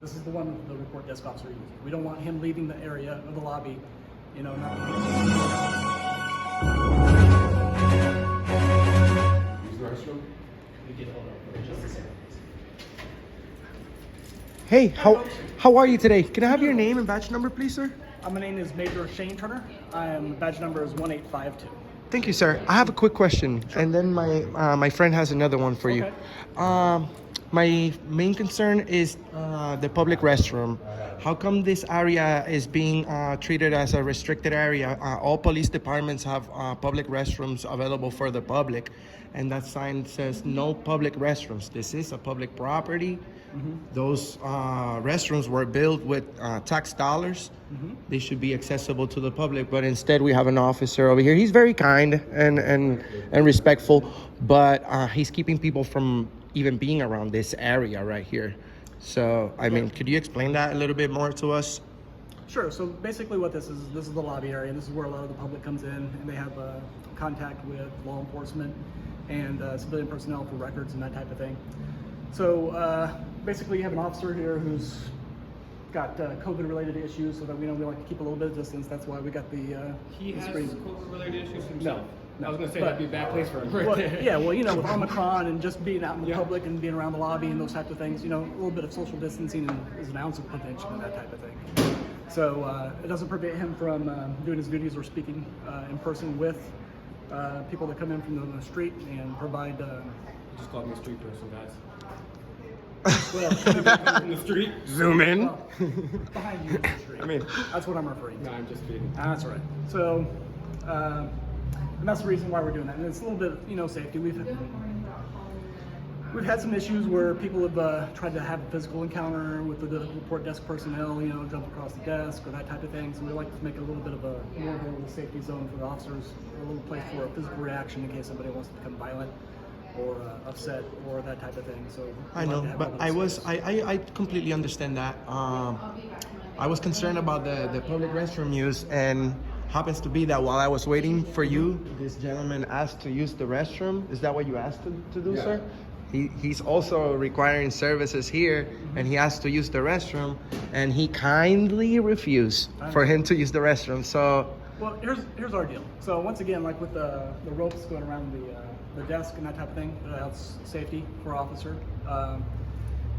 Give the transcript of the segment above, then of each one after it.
This is the one that the report desk officer uses. We don't want him leaving the area of the lobby, you know, not being Use the restroom? We get hold of it just a second. Hey, how are you today? Can I have your name and badge number, please, sir? My name is Major Shane Turner. Badge number is 1852. Thank you, sir. I have a quick question, and then my friend has another one for you. Okay. My main concern is the public restroom. How come this area is being treated as a restricted area? All police departments have public restrooms available for the public, and that sign says no public restrooms. This is a public property. Mm-hmm. Those restrooms were built with tax dollars. Mm-hmm. They should be accessible to the public, but instead we have an officer over here. He's very kind and respectful, but he's keeping people from even being around this area right here. So, I mean, could you explain that a little bit more to us? Sure. So basically what this is the lobby area, and this is where a lot of the public comes in, and they have contact with law enforcement and civilian personnel for records and that type of thing. So basically you have an officer here who's got COVID-related issues, so that we like to keep a little bit of distance. That's why we got the He has screen. COVID-related issues himself. No, I was going to say that'd be a bad place for him. Right well, there. yeah, well, with Omicron and just being out in the Yeah. public and being around the lobby and those types of things, a little bit of social distancing is an ounce of prevention and that type of thing. So it doesn't prevent him from doing his duties or speaking in person with people that come in from the street and provide. Just called me a street person, guys. Well, In the street? Zoom in. well, behind you is the street. I mean, That's what I'm referring to. No, I'm just kidding. That's right. So, and that's the reason why we're doing that. And it's a little bit, safety. We've had some issues where people have tried to have a physical encounter with the report desk personnel, jump across the desk or that type of thing. So we like to make it a little bit of more of a little safety zone for the officers, or a little place for a physical reaction in case somebody wants to become violent or upset or that type of thing. So I know, but I completely understand that. I was concerned about the public restroom use, and happens to be that while I was waiting for you, this gentleman asked to use the restroom. Is that what you asked to do, Yeah. sir? He's also requiring services here, and he asked to use the restroom, and he kindly refused for him to use the restroom. So, well, here's our deal. So once again, like with the ropes going around the desk and that type of thing, that's safety for officer.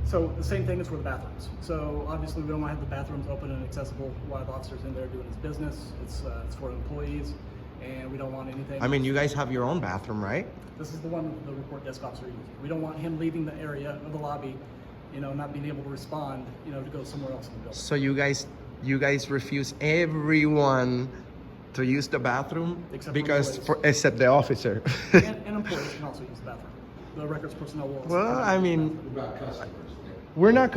So the same thing is for the bathrooms. So obviously we don't want to have the bathrooms open and accessible while the officer's in there doing his business. It's for employees, and we don't want anything. I mean, you guys have your own bathroom, right? This is the one that the report desk officer uses. We don't want him leaving the area of the lobby, not being able to respond, to go somewhere else in the building. So you guys refuse everyone to use the bathroom Except for because employees. except the officer. And employees can also use the bathroom. The records personnel will also. Well, I mean, What about customers? we're not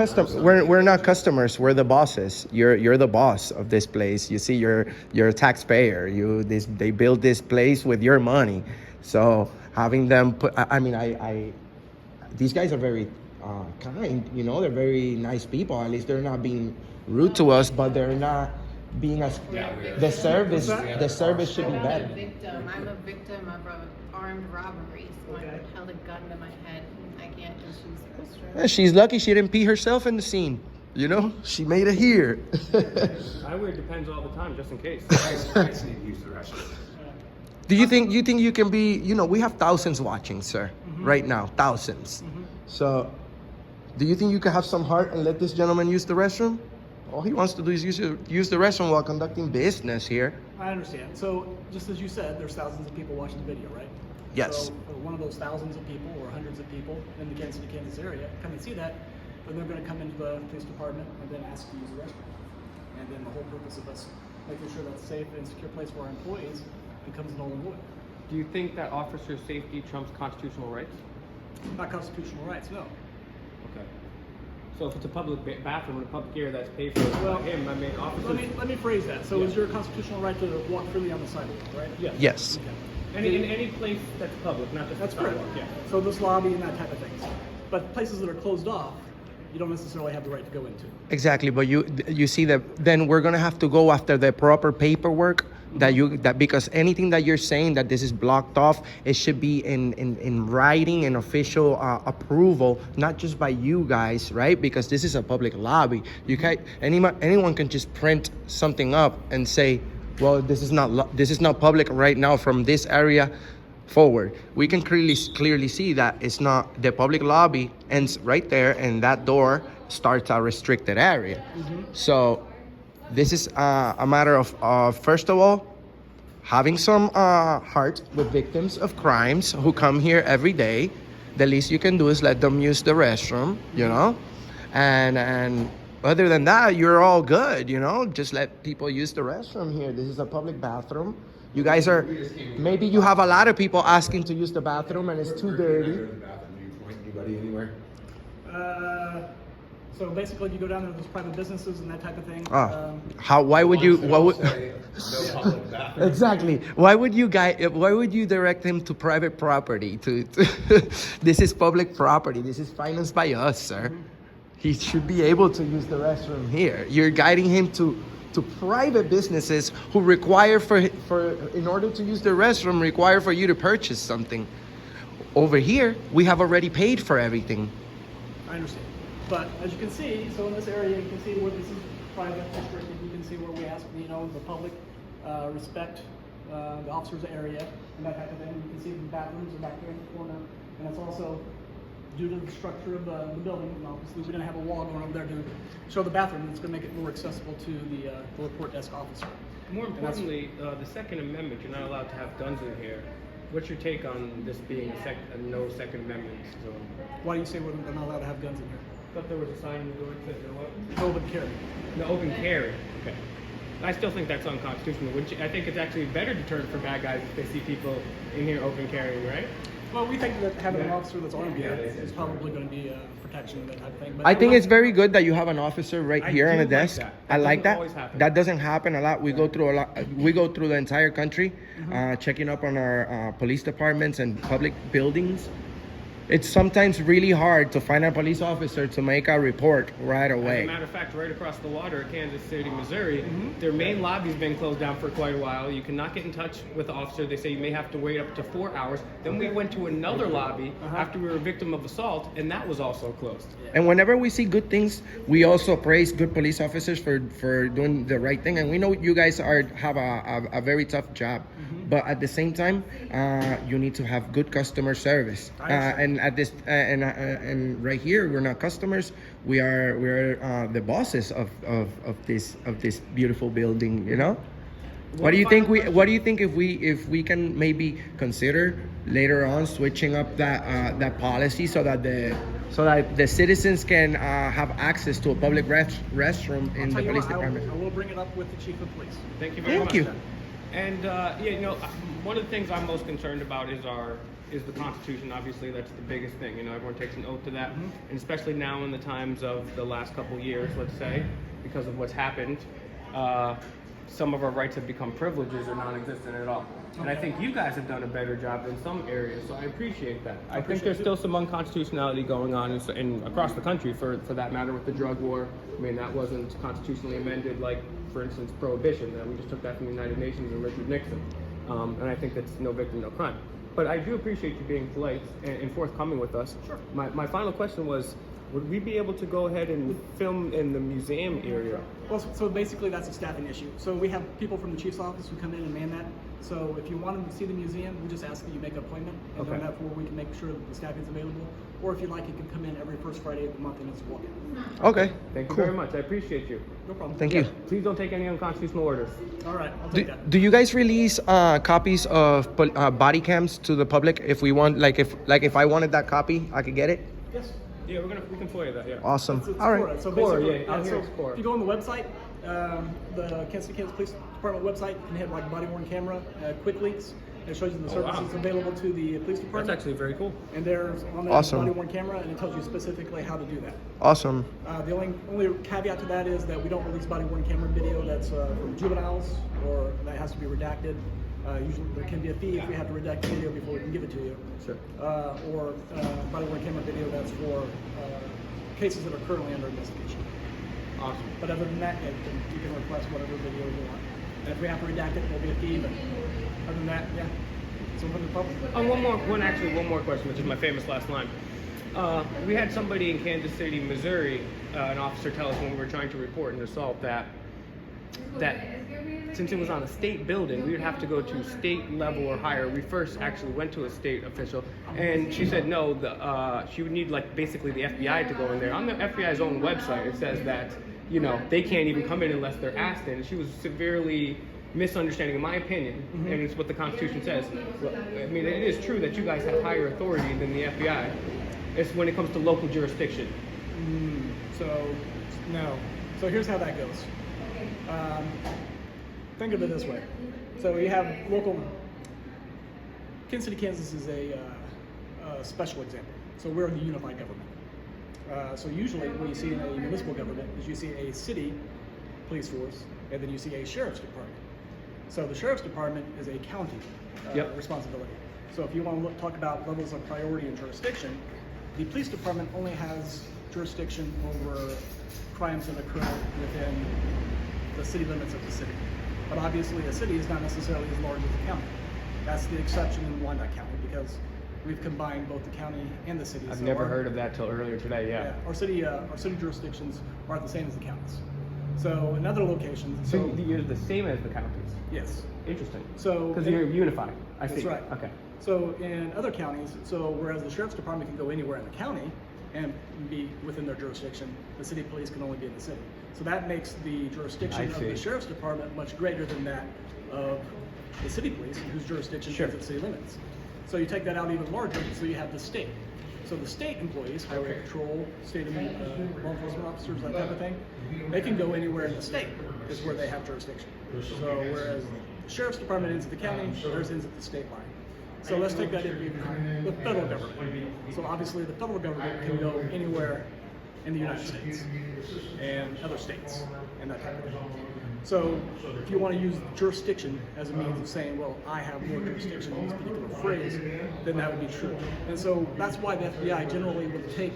customers. We're the bosses. You're the boss of this place. You see, you're a taxpayer. They built this place with your money. So having them put, these guys are very kind. They're very nice people. At least they're not being rude to us, but they're not being as the service should be better. I'm a victim of an armed robbery. Someone Okay. held a gun to my head. I can't just use the restroom. Yeah, she's lucky she didn't pee herself in the scene. She made it here. I wear Depends all the time, just in case. I just need to use the restroom. Do you think you can be? We have thousands watching, sir, right now, thousands. So, do you think you can have some heart and let this gentleman use the restroom? All he wants to do is use the restroom while conducting business here. I understand. So, just as you said, there's thousands of people watching the video, right? Yes. So, one of those thousands of people or hundreds of people in the Kansas City, Kansas area come and see that, then they're going to come into the police department and then ask to use the restroom. And then the whole purpose of us making sure that's a safe and secure place for our employees becomes null and void. Do you think that officer safety trumps constitutional rights? Not constitutional rights, no. Okay. So if it's a public bathroom in a public area that's paid for Well, by him, officers... Let me phrase that. So, Yeah. is your constitutional right to walk freely on the sidewalk, right? Yes. Okay. in any place that's public, not just That's the correct. sidewalk. Yeah. So this lobby and that type of things. But places that are closed off, you don't necessarily have the right to go into. Exactly, but you see that then we're gonna have to go after the proper paperwork that because anything that you're saying that this is blocked off, it should be in writing and official approval, not just by you guys, right? Because this is a public lobby. You can't anyone can just print something up and say, well, this is not public right now from this area forward. We can clearly see that it's not. The public lobby ends right there, and that door starts a restricted area. So this is a matter of first of all, having some heart with victims of crimes who come here every day. The least you can do is let them use the restroom, you know, and other than that, you're all good, you know. Just let people use the restroom here. This is a public bathroom. You guys are, maybe you have a lot of people asking to use the bathroom and it's too dirty. Do you point anybody anywhere? So basically, if you go down there, there's private businesses and that type of thing. Why would you, what would, No public bathroom. exactly. Why would you direct him to private property? This is public property. This is financed by us, sir. He should be able to use the restroom here. You're guiding him to private businesses who require for in order to use the restroom require for you to purchase something. Over here, we have already paid for everything. I understand. But as you can see, so in this area, you can see where this is private restricted. You can see where we ask, you know, the public respect the officer's area and that type of thing. You can see the bathrooms are back there in the corner, and it's also due to the structure of the building. And obviously, we're going to have a wall going over there to show the bathroom. It's going to make it more accessible to the report desk officer. More importantly, the Second Amendment, you're not allowed to have guns in here. What's your take on this being a no Second Amendment zone? Why do you say we're not allowed to have guns in here? I thought there was a sign in the door that said no weapons. Open carry. No open carry. Okay. I still think that's unconstitutional. Wouldn't you? I think it's actually a better deterrent for bad guys if they see people in here open carrying, right? Well, we think that having an officer that's armed here is probably going to be protection and that type of thing. But I think it's very good that you have an officer right I here on do the like desk. that. I That like doesn't always that. happen. That doesn't happen a lot. We go through a lot. We go through the entire country, checking up on our police departments and public buildings. It's sometimes really hard to find a police officer to make a report right As a away. matter of fact, right across the water at Kansas City, Missouri, their main lobby's been closed down for quite a while. You cannot get in touch with the officer. They say you may have to wait up to 4 hours. Then we went to another lobby after we were a victim of assault, and that was also closed. And whenever we see good things, we also praise good police officers for doing the right thing. And we know you guys have a very tough job, but at the same time, you need to have good customer service. And at this and right here, we're not customers. We're the bosses of this beautiful building. You know. What do you think? What do you think if we can maybe consider later on switching up that policy so that the citizens can have access to a public restroom in the police department? I will bring it up with the chief of police. Thank you very much. Thank you. And yeah, you know, one of the things I'm most concerned about is the Constitution. Obviously, that's the biggest thing. You know, everyone takes an oath to that, and especially now in the times of the last couple years, let's say, because of what's happened, some of our rights have become privileges or non-existent at all. And I think you guys have done a better job in some areas, so I appreciate that. I think there's still some unconstitutionality going on in across the country, for that matter, with the drug war. I mean, that wasn't constitutionally amended, like, for instance, prohibition. We just took that from the United Nations and Richard Nixon. And I think that's no victim, no crime. But I do appreciate you being polite and forthcoming with us. Sure. My final question was, would we be able to go ahead and film in the museum area? Well, so basically that's a staffing issue. So we have people from the chief's office who come in and man that. So if you want them to see the museum, we just ask that you make an appointment, and then therefore we can make sure that the staffing is available. Or if you'd like, you can come in every first Friday of the month and it's walk-in. Okay. Thank you very much. I appreciate you. No problem. Thank you. Please don't take any unconstitutional orders. All right, I'll take that. Do you guys release copies of body cams to the public? If we want, if I wanted that copy, I could get it. Yes. Yeah, we can FOIA that. Yeah. Awesome. It's All right. Cora. So Cora, basically, yeah, out here so it's Cora. if you go on the website, the Kansas City Police Department website, you can hit like body worn camera, quick links. It shows you the services available to the police department. That's actually very cool. And there's on there Awesome. body worn camera, and it tells you specifically how to do that. Awesome. The only caveat to that is that we don't release body worn camera video that's from juveniles or that has to be redacted. Usually there can be a fee if we have to redact the video before we can give it to you. Sure. Or body worn camera video that's for cases that are currently under investigation. Awesome. But other than that, yeah, you can request whatever video you want. And if we have to redact it, there'll be a fee, but other than that, yeah, it's open to the public. Oh, one more question, which is my famous last line. We had somebody in Kansas City, Missouri, an officer tell us when we were trying to report an assault that since it was on a state building, we would have to go to state level or higher. We first actually went to a state official, and she said no, she would need like basically the FBI to go in there. On the FBI's own website, it says that, you know, they can't even come in unless they're asked in. And she was severely misunderstanding, in my opinion, and it's what the Constitution says. Well, I mean, it is true that you guys have higher authority than the FBI. It's when it comes to local jurisdiction. So, no. So here's how that goes. Think of it this way. So you have local. Kansas City, Kansas is a special example. So we're the unified government. So usually what you see in a municipal government is you see a city police force, and then you see a sheriff's department. So the sheriff's department is a county responsibility. So if you want to talk about levels of priority and jurisdiction, the police department only has jurisdiction over crimes that occur within the city limits of the city. But obviously a city is not necessarily as large as a county. That's the exception in Wyandotte County because we've combined both the county and the city. I've never heard of that till earlier today, yeah. Our city jurisdictions aren't the same as the counties. So in other locations... So you're the same as the counties? Yes. Interesting. So because you're unified. I see. That's right. Okay. So in other counties, whereas the sheriff's department can go anywhere in the county and be within their jurisdiction, the city police can only be in the city. So that makes the jurisdiction of the sheriff's department much greater than that of the city police, whose jurisdiction is at city limits. So you take that out even larger, so you have the state. So the state employees, highway patrol, state law enforcement officers, that type of thing, they can go anywhere in the state is where they have jurisdiction. So whereas the sheriff's department ends at the county, theirs ends at the state line. So let's take that into the federal government. So obviously the federal government can go anywhere in the United States and other states and that type of thing. So if you want to use jurisdiction as a means of saying, well, I have more jurisdiction in this particular phrase, then that would be true. And so that's why the FBI generally would take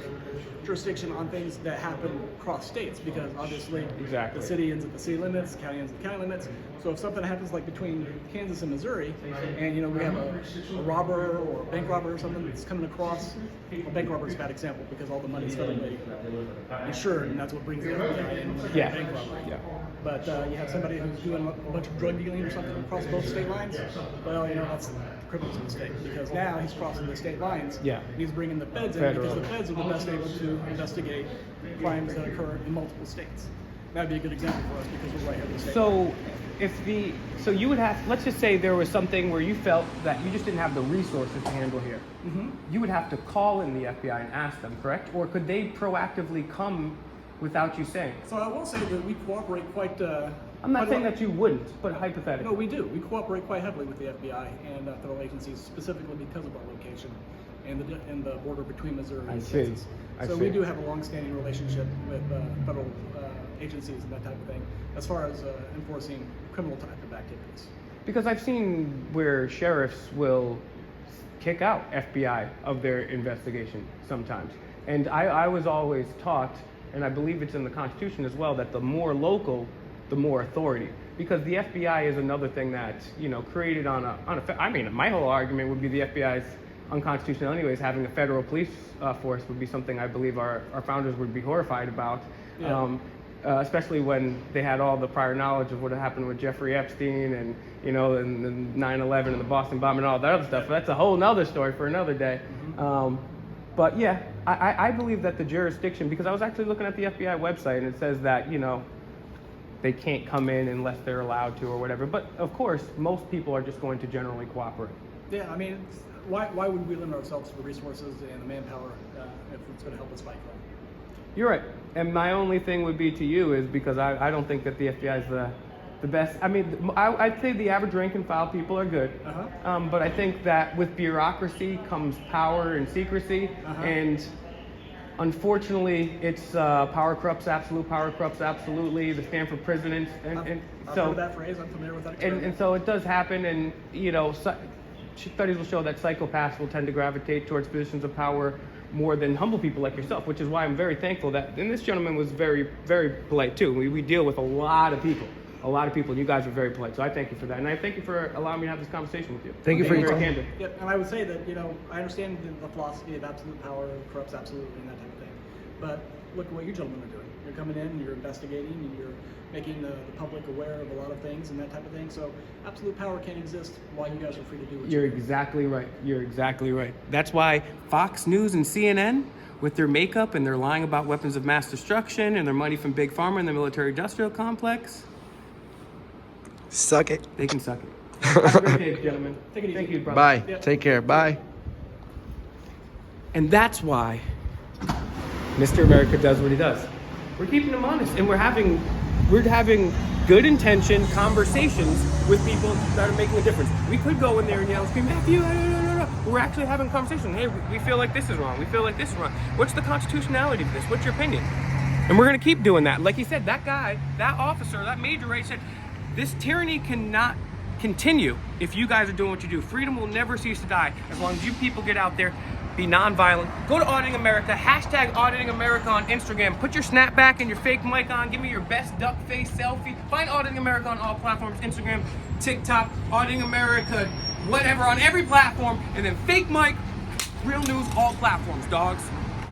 jurisdiction on things that happen across states, because obviously the city ends at the city limits, the county ends at the county limits. So if something happens like between Kansas and Missouri, and we have a robber or a bank robber or something that's coming across, well, bank robber is a bad example because all the money is federally insured, and that's what brings the FBI in with bank robbery. But you have somebody who's doing a bunch of drug dealing or something across both state lines, well, that's the criminal's mistake, because now he's crossing the state lines, and he's bringing the feds in, because the feds are the best able to investigate crimes that occur in multiple states. That'd be a good example for us because we're right here in the state. So you would have, let's just say there was something where you felt that you just didn't have the resources to handle here. You would have to call in the FBI and ask them, correct? Or could they proactively come without you saying? So I will say that we cooperate quite... I'm not saying that you wouldn't, but hypothetically. No, we do. We cooperate quite heavily with the FBI and federal agencies, specifically because of our location and the border between Missouri and Kansas. So we do have a long-standing relationship with federal agencies and that type of thing, as far as enforcing criminal type of activities. Because I've seen where sheriffs will kick out FBI of their investigation sometimes. And I was always taught, and I believe it's in the Constitution as well, that the more local, the more authority. Because the FBI is another thing that, created on a my whole argument would be the FBI's unconstitutional anyways. Having a federal police force would be something I believe our founders would be horrified about. Especially when they had all the prior knowledge of what had happened with Jeffrey Epstein and, and the 9/11 and the Boston bomb and all that other stuff. But that's a whole nother story for another day. But yeah, I believe that the jurisdiction, because I was actually looking at the FBI website and it says that, they can't come in unless they're allowed to or whatever. But of course, most people are just going to generally cooperate. Yeah, I mean, why would we limit ourselves to the resources and the manpower if it's going to help us fight crime? You're right. And my only thing would be to you is because I don't think that the FBI is the best. I mean, I'd say the average rank and file people are good. But I think that with bureaucracy comes power and secrecy. And unfortunately, it's power corrupts absolutely. The Stanford presidents. I've heard that phrase. I'm familiar with that expression. And so it does happen. And, studies will show that psychopaths will tend to gravitate towards positions of power more than humble people like yourself, which is why I'm very thankful that, and this gentleman was very, very polite too. We deal with a lot of people, and you guys are very polite. So I thank you for that. And I thank you for allowing me to have this conversation with you. Thank you for your very time. candid. Yep, and I would say that, I understand the philosophy of absolute power corrupts absolutely and that type of thing. But look at what you gentlemen are doing. You're coming in, you're investigating, and you're making the public aware of a lot of things and that type of thing. So absolute power can't exist while you guys are free to do what You're you do. exactly right. You're exactly right. That's why Fox News and CNN, with their makeup and they're lying about weapons of mass destruction and their money from Big Pharma and the military-industrial complex, Suck it. they can suck it. Have a great day, gentlemen. Take it easy. Thank you, brother. Bye. Yep. Take care. Bye. And that's why Mr. America does what he does. We're keeping him honest, and we're having good intention conversations with people that are making a difference. We could go in there and yell, scream, Matthew, no. We're actually having a conversation. Hey, we feel like this is wrong. We feel like this is wrong. What's the constitutionality of this? What's your opinion? And we're gonna keep doing that. Like he said, that guy, that officer, that major, right, said, this tyranny cannot continue if you guys are doing what you do. Freedom will never cease to die as long as you people get out there, be nonviolent. Go to Auditing America, hashtag Auditing America on Instagram. Put your snapback and your fake mic on. Give me your best duck face selfie. Find Auditing America on all platforms, Instagram, TikTok, Auditing America, whatever, on every platform. And then fake mic, real news, all platforms, dogs.